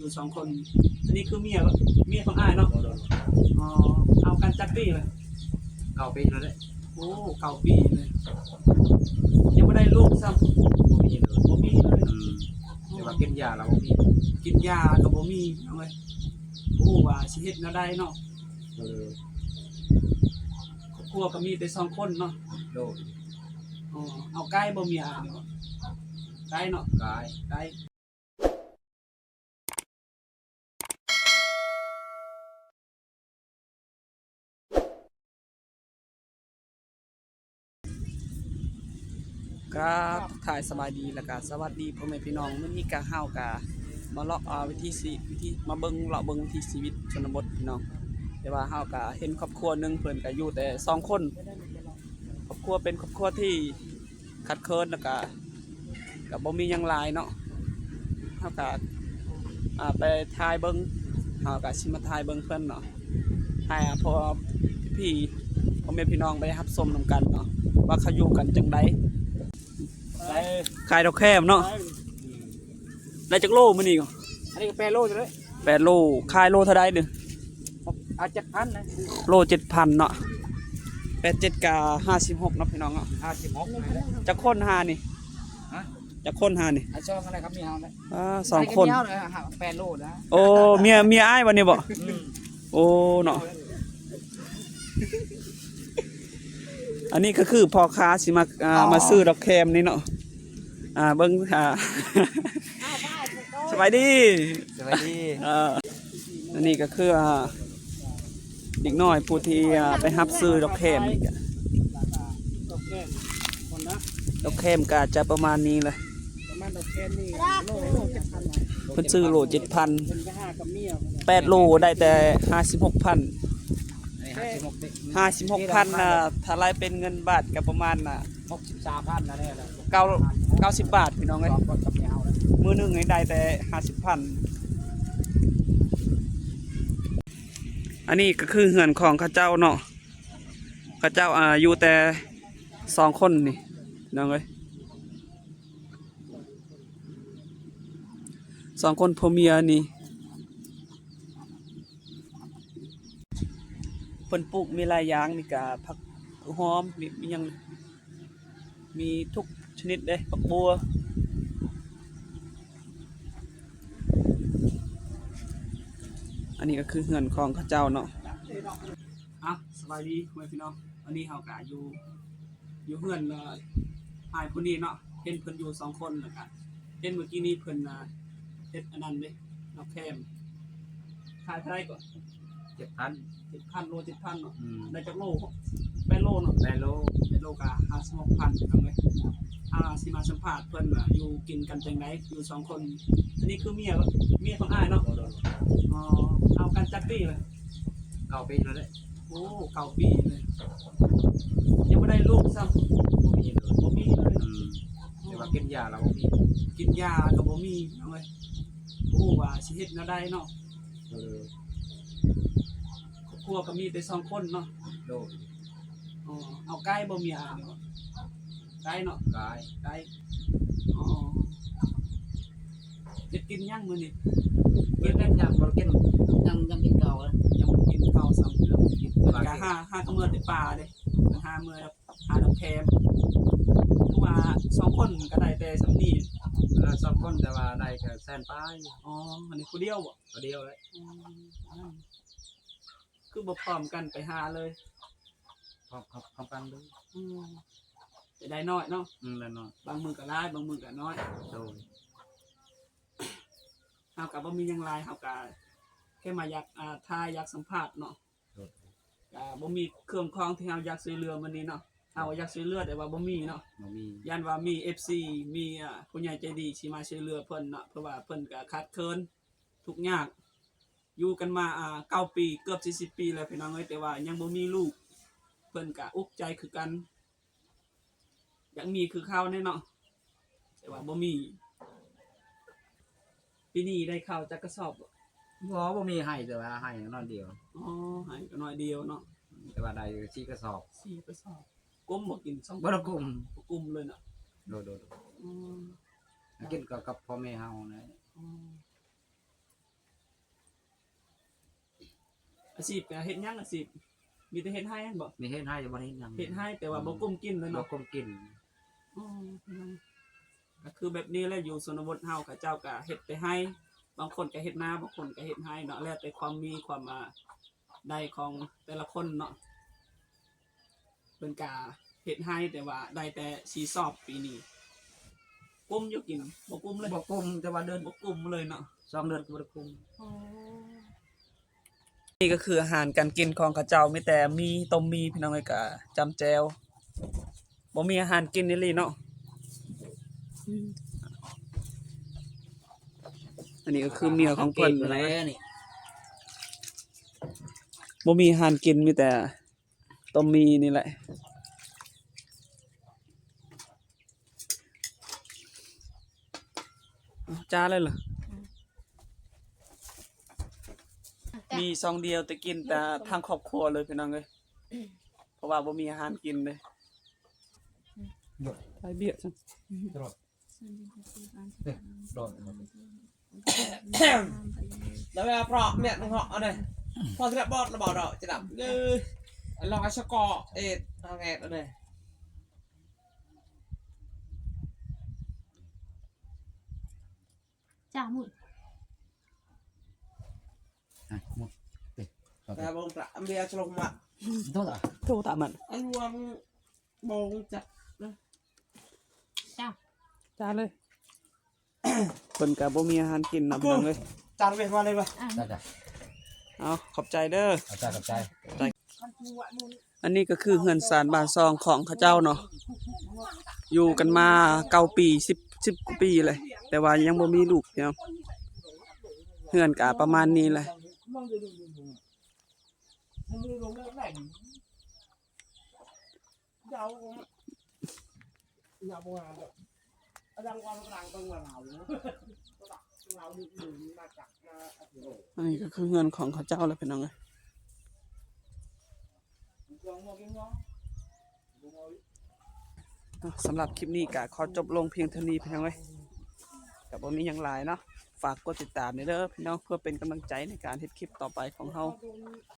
อยู่สองคนอันนี้คือเมียของอ้ายเนาะอ๋อเอากันจักปีเลย9 ปีแล้วเลยโอ้9 ปีเลยยังไม่ได้ลูกซ้ำบ่มีเลยบ่มีเลยแต่ว่ากินยาแล้วบ่มีกินยาก็บ่มีเอาไว้โอ้ว่าสิเฮ็ดแนวใดเนาะเออครอบครัวก็มีแต่2 คนเนาะโดยอ๋อเอาไก่บ่เมียเนาะไก่เนาะกายไก่ครับถ่ายสบายดีแล้วก็สวัสดีพ่อแม่พี่น้องมื้อนี้ก็เฮาก็มาเลาะวิธีมาเบิ่งเลาะเบิ่งวิถีชีวิตชนบทพี่น้องแต่ว่าเฮาก็เห็นครอบครัวนึงเพิ่นก็อยู่แต่2 คนครอบครัวเป็นครอบครัวที่ขัดเคินแล้วก็บ่มีหยังหลายเนาะเฮาก็ไปถ่ายเบิ่งเฮาก็สิมาถ่ายเบิ่งเพิ่นเนาะให้พอพี่พ่อแม่พี่น้องไปรับชมนำกันเนาะว่าเขาอยู่กันจังไดขายดอกแคมเนาะได้จักโลมื้อนี้ก็อันนี้ก็8 โลอยู่เลย8 โลขายโลเท่าใดนึเอา7,000นะโล 7,000 เนาะ87ก็56เนาะพี่น้องเนาะ56จักคนหานี่ฮะจักคนหานี่ช่องอะไรครับมีเฮาเลย2 คน8 โลนะโอ้เมียอ้ายวันนี้บ่โอ้เนาะอันนี้ก็คือพ่อค้าสิมาซื้อดอกแคมนี่เนาะเบิ่งสบายดีอันนี้ก็คือเด็กน้อยผู้ที่ไปรับซื้อดอกแคมนี่ดอกแคมก็จะประมาณนี้แหละประมาณดอกแคมนี่โลเพิ่นซื้อโล 7,000 8 โลได้แต่56,000 56,000ถ้าไล่เป็นเงินบาทก็ประมาณ63,000นะเนี่ย90 บาทพี่น้องเอ้ยมื้อนึงได้แต่50,000อันนี้ก็คือเฮือนของข้าเจ้าเนาะข้าเจ้าอยู่แต่2 คนนี่น้องเอ้ย2 คนผัวเมียนี่เพิ่นปลูกมีหลายอย่างนี่ก็ผักหอมมีหยังมีทุกชนิดเด้ผักบัวอันนี้ก็คือเฮือนของข้าเจ้าเนาะสบายดีพี่น้องอันนี้เฮาก็อยู่เฮือนอ้ายผู้นี้เนาะเห็นเพิ่นอยู่2 คนแล้วก็เห็นเมื่อกี้นี้เพิ่นเฮ็ดอันนั้นเด้ดอกแคมขายเท่าไหร่ก่อน7,000โล 7,000 เนาะได้จักโล8 โลเนาะ8 โลก็56,000พี่น้องเอ้ยสิมาสัมภาษณ์เพิ่นว่าอยู่กินกันจังได๋อยู่2 คนอันนี้คือเมียของอ้ายเนาะอ๋อเอากันจักปีเลย9 ปีแล้วเลยโอ้9 ปีเลยยังไม่ได้ลูกซ้ำบ่มีเลยแต่ว่ากินยาแล้วบ่มีกินยาก็บ่มีเอาไว้โอ้ว่าสิเฮ็ดแนวใดเนาะครอบครัวก็มีแต่2 คนเนาะโดยอ๋อเอาไก่บ่เมียเนาะไก่เนาะกายอ๋อเฮ็ดกินยังมื้อนี้กินได้ยังบ่กินยังกินเก่าเลยยังบ่กินข้าวซ้ำแล้วกินก็หาก็มื้อในป่าเด้หามื้อหาดอกแคมคือว่า2 คนก็ได้แต่สำนี้แล้ว2 คนแต่ว่าได้แค่100,000ปลายอ๋ออันนี้ผู้เดียวบ่ผู้เดียวเลยคือบ่พร้อมกันไปหาเลยพร้อมกันดูจะได้น้อยเนาะได้น้อยบางมื้อก็หลายบางมื้อก็น้อยโดยเฮาก็บ่มีหยังหลายเฮาก็แค่มาอยากถ่ายอยากสัมภาษณ์เนาะก็บ่มีเครื่องคองที่เฮาอยากช่วยเหลือมื้อนี้เนาะเฮาอยากช่วยเหลือแต่ว่าบ่มีเนาะย่านว่ามี FC มีผู้ใหญ่ใจดีสิมาช่วยเหลือเพิ่นเนาะเพราะว่าเพิ่นก็ขาดเคินทุกข์ยากอยู่กันมา9 ปีเกือบ40 ปีแล้วพี่น้องเอ้ยแต่ว่ายังบ่มีลูกเพิ่นก็อุกใจคือกันอยากมีคือเขาแน่เนาะแต่ว่าบ่มีปีนี้ได้ข้าวจักกระสอบบ่มีให้แต่ว่าให้น้อยเดียวอ๋อให้ก็น้อยเดียวเนาะแต่ว่าได้4 กระสอบก้มบ่กิน2บ่ต้องกุมเลยเนาะโดกินกับพ่อแม่เฮานะ อาชีพก็เฮ็ดหยังอาชีพมีแต่เฮ็ดให้หั่นบ่ มีเฮ็ดให้บ่ได้เฮ็ดหยัง เฮ็ดให้แต่ว่าบ่กุ้มกินเลย บ่ เนาะ กมกิน อ๋อก็คือแบบนี้แหละอยู่ชนบทเฮาเขาเจ้าก็เฮ็ดไปให้บางคนก็เฮ็ดนาบางคนก็เฮ็ดให้เนาะแล้วแต่ความมีความได้ของแต่ละคนเนาะเพิ่นก็เฮ็ดให้แต่ว่าได้แต่สีสอบปีนี้กุ้มอยู่กินบ่กุ้มเลย บ่กมแต่ว่าเดิน บ่กุ้มเลยเนาะ 2เดือนก็บ่ได้คุม นี่ก็คืออาหารการกินของเขาเจ้ามีแต่มีต้มมีพี่น้องเอ้ยก็จำแจวบ่มีอาหารกินนี่เลยเนาะอันนี้ก็คือเมียของเพิ่น แล้ นะ วนี่ บ่มีอาหารกินมีแต่ต้มมีนี่แหละจ้าเลยเหรอมีซองเดียวแต่กินแต่ทางครอบครัวเลยพี่น้องเอ้ยเพราะว่าบ่มีอาหารกินเลย หยด ไปเบี้ยจัง ตลอดโดน แล้วเวลาเปราะเนี่ยต้องเหาะเอาเลยพอจะบอดระเบิดเราจะดับเลยลองไอ้ช็อกโกเอาไงเอาเลย จ้าหมุด หมด แต่บงประเบียร์ฉลองมา โทษอ่ะ โทรตามมัน อันรวมบงจัด จ้า จ้าเลย เพิ่นก็บ่มีอาหารกินนำพี่น้องเอ้ย จานเวทมาเลยปะ ได้จ้ะ เอาขอบใจเด้อ เอาใจกับใจ อันนี้ก็คือเฮือนศาลบ้านซองของเขาเจ้าเนาะอยู่กันมา9ปี10กว่าปีเลย แต่ว่ายังบ่มีลูกพี่น้องเฮือนก็ประมาณนี้แหละ มองดูมึงดูลงได้ไหนเดาอย่าบัวดังความกลางตรงเราเราดึงมาจากมา อันนี้ก็คือเฮือนของเขาเจ้าแล้วพี่น้องเอ้ยสำหรับคลิปนี้ก็ขอจบลงเพียงเท่านี้พี่น้องเอ้ยก็บ่มีหยังหลายเนาะฝากกดติดตามเด้อพี่น้องเพื่อเป็นกำลังใจในการเฮ็ดคลิปต่อไปของเฮา